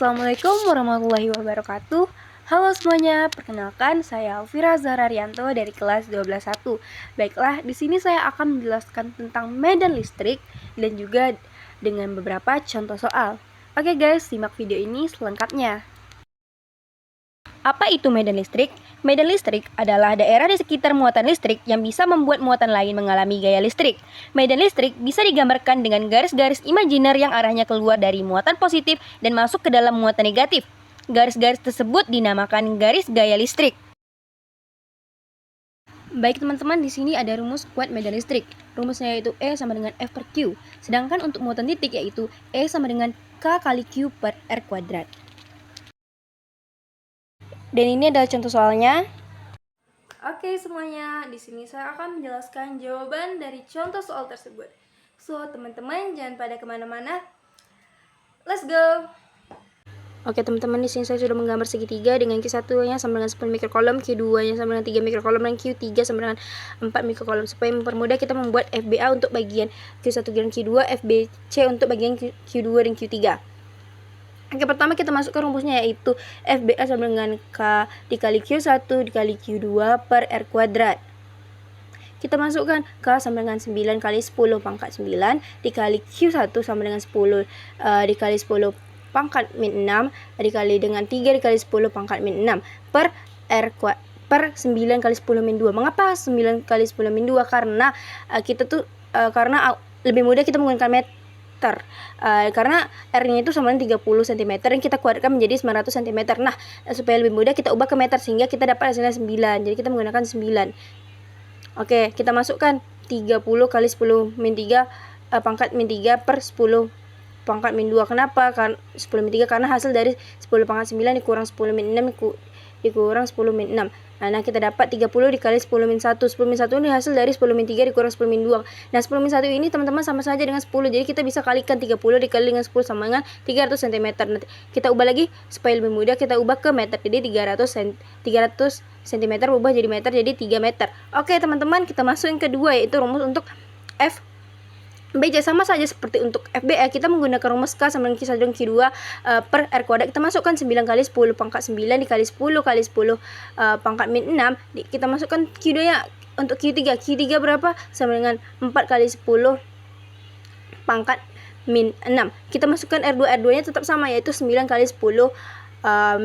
Assalamualaikum warahmatullahi wabarakatuh. Halo semuanya, perkenalkan saya Alfira Zahrarianto dari kelas 12.1. Baiklah, di sini saya akan menjelaskan tentang medan listrik dan juga dengan beberapa contoh soal. Oke guys, simak video ini selengkapnya. Apa itu medan listrik? Medan listrik adalah daerah di sekitar muatan listrik yang bisa membuat muatan lain mengalami gaya listrik. Medan listrik bisa digambarkan dengan garis-garis imajiner yang arahnya keluar dari muatan positif dan masuk ke dalam muatan negatif. Garis-garis tersebut dinamakan garis gaya listrik. Baik teman-teman, di sini ada rumus kuat medan listrik. Rumusnya yaitu E sama dengan F per Q. Sedangkan untuk muatan titik yaitu E sama dengan K kali Q per R kuadrat. Dan ini adalah contoh soalnya. Oke semuanya, di sini saya akan menjelaskan jawaban dari contoh soal tersebut. So teman-teman jangan pada kemana-mana. Let's go. Oke teman-teman, di sini saya sudah menggambar segitiga dengan Q1-nya sama dengan 10 mikrokolom, Q2-nya sama dengan 3 mikrokolom, dan Q3 sama dengan 4 mikrokolom. Supaya mempermudah kita membuat FBA untuk bagian Q1 dan Q2, FBC untuk bagian Q2 dan Q3. Oke, pertama kita masukkan rumusnya yaitu FBA sama dengan K dikali Q1 dikali Q2 per R kuadrat. Kita masukkan K sama dengan 9 kali 10 pangkat 9 dikali Q1 sama dengan 10 dikali 10 pangkat min 6 dikali dengan 3 dikali 10 pangkat min 6 per R kuadrat per 9 kali 10 min 2. Mengapa 9 kali 10 min 2? Karena karena lebih mudah kita menggunakan meter. Karena R-nya itu sama dengan 30 cm dan kita kuadratkan menjadi 900 cm. Nah, supaya lebih mudah kita ubah ke meter sehingga kita dapat hasilnya 9. Jadi kita menggunakan 9. Oke, kita masukkan 30 kali 10 min 3 pangkat min 3 per 10 pangkat min 2. Kenapa? Karena 10 min 3 karena hasil dari 10 pangkat 9 dikurang 10 min 6 dikurang 10 min 6. Nah, kita dapat 30 dikali 10 min 1. 10 min 1 ini hasil dari 10 min 3 dikurang 10 min 2. Nah, 10 min 1 ini teman-teman sama saja dengan 10. Jadi kita bisa kalikan 30 dikali dengan 10 sama dengan 300 cm. Nanti kita ubah lagi supaya lebih mudah, kita ubah ke meter. Jadi 300 cm ubah jadi meter, jadi 3 meter. Oke, teman-teman, kita masuk yang kedua yaitu rumus untuk F BC. Sama saja seperti untuk FBA, kita menggunakan rumus K sama dengan Q1 dan Q2 per R kuadrat. Kita masukkan 9 kali 10 pangkat 9 dikali 10 kali 10 pangkat min 6. Kita masukkan Q2 nya untuk Q3. Q3 berapa? Sama dengan 4 kali 10 pangkat min 6. Kita masukkan R2. R2 nya tetap sama yaitu 9 kali 10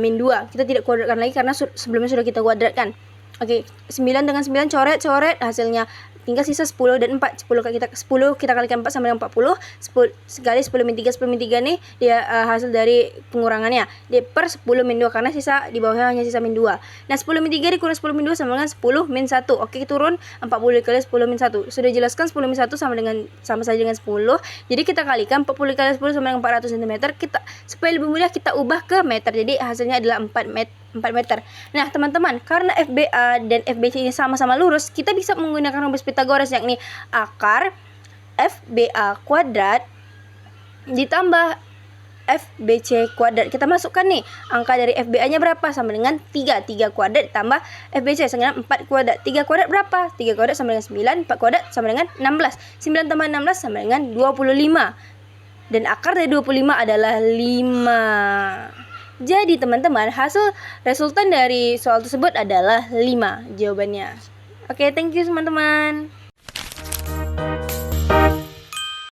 min 2. Kita tidak kuadratkan lagi karena sebelumnya sudah kita kuadratkan. Oke, 9 dengan 9 coret hasilnya tinggal sisa 10 dan 4. 10 kita kalikan 4 sama dengan 40. 10 sekali 10 min 3. 10 min 3 nih dia hasil dari pengurangannya. Dia per 10 min 2 karena sisa di bawahnya hanya sisa min 2. Nah, 10 min 3 dikurang 10 min 2 sama dengan 10 min 1. Oke, turun 40 dikali 10 min 1. Sudah jelaskan 10 min 1 sama saja dengan 10. Jadi kita kalikan 40 kali 10 sama dengan 400 cm. Supaya lebih mudah kita ubah ke meter. Jadi hasilnya adalah 4 meter. Nah, teman-teman, karena FBA dan FBC ini sama-sama lurus, kita bisa menggunakan rumus Pythagoras yakni akar FBA kuadrat ditambah FBC kuadrat. Kita masukkan nih, angka dari FBA-nya berapa? Sama dengan 3. 3 kuadrat ditambah FBC sama dengan 4 kuadrat. 3 kuadrat berapa? 3 kuadrat sama dengan 9, 4 kuadrat sama dengan 16. 9 tambah 16 sama dengan 25. Dan akar dari 25 adalah 5. Jadi teman-teman, hasil resultan dari soal tersebut adalah 5 jawabannya. Oke, thank you teman-teman.